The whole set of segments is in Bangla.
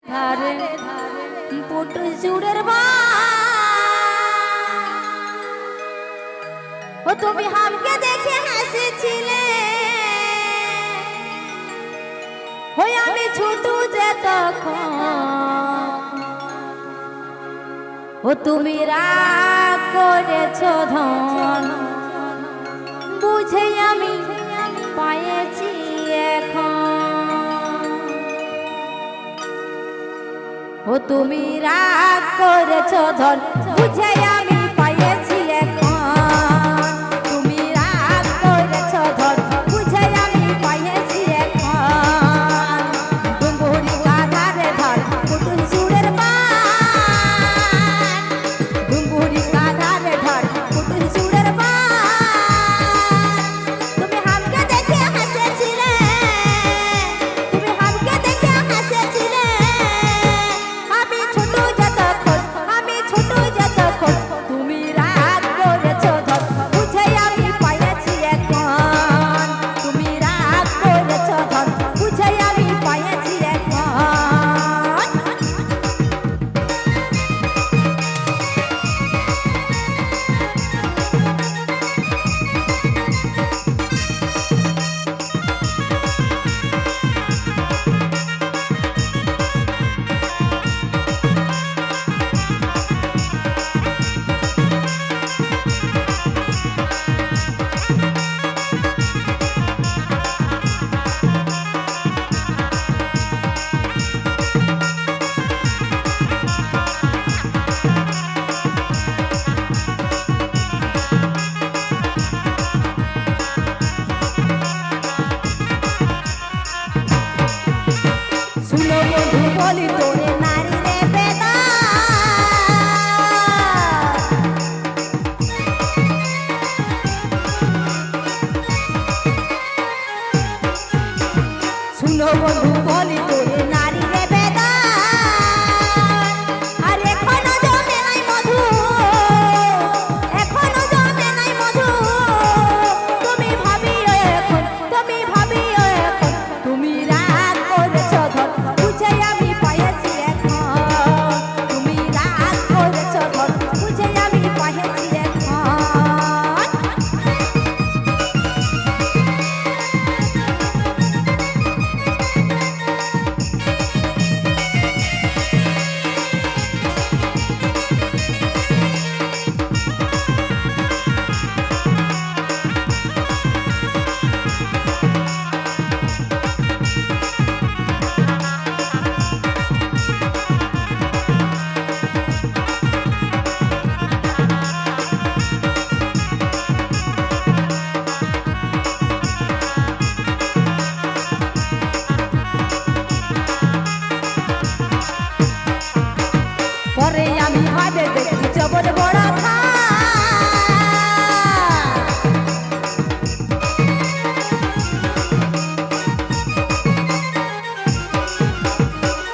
ধারে পুটু চুড়ের বা ও তুমি হামকে দেখে হাসিছিলে হই আমি ছোট যে তখন ও তুমি রাগ করেছো ধন বুঝে আমি পায়েছি এখন ও তুমি রাগ করেছো ধন বুঝে আমি পায়েছি এখন তুমি রাগ করেছো ধন বুঝে আমি পায়েছি এখন ডুঙ্গুরি কাঁধারে ধর পুতুল চুড়ের বান ডুঙ্গুরি কাঁধারে ধর পুতুল চুড়ের বান তুমি হামকে দেখে হাসেছিলে তুমি হামকে দেখে হাসেছিলে আমি ছোট যতক্ষণ তুমি রাগ করেছো ধর বুঝে আমি পাইয়াছি এখন তুমি রাগ করেছো ধর বুঝে আমি পাইয়াছি এখন শুনো বন্ধু বলি তোরে নারী রে বেদা শুনো বন্ধু বলি তোরে নারী রে বেদা আর এখনো জমে নাই মধু এখনো জমে নাই মধু তুমি ভাবিও এখন তুমি রাগ করেছো ধর বুঝে আমি পাইয়াছি এখন তুমি রাগ করেছো ধর বুঝে আমি পাইয়াছি এখন পরে আমি ভাবে দেখি জবর বড়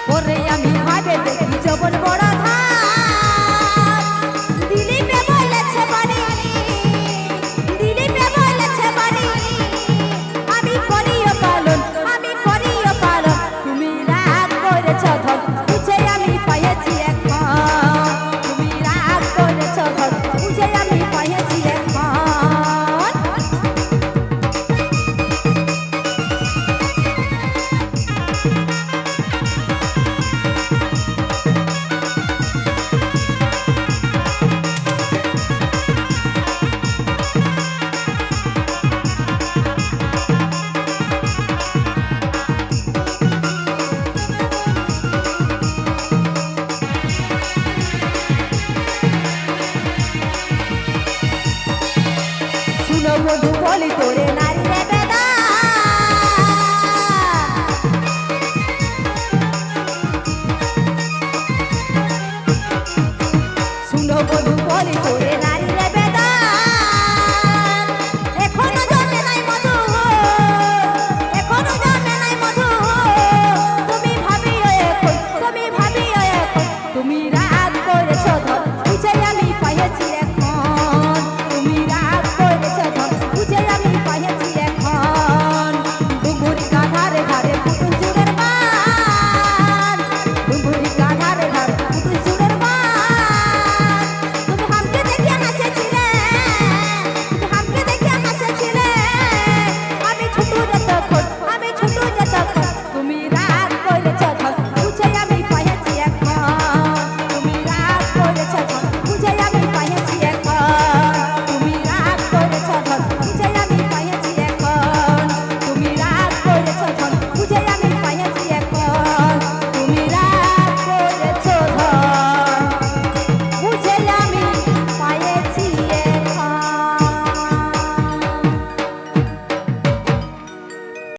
পরে আমি ভাবে দেখি জবর বড় দিলীপে বলেছে বাড়ি আমি করিও পালন তুমি রাগ করেছ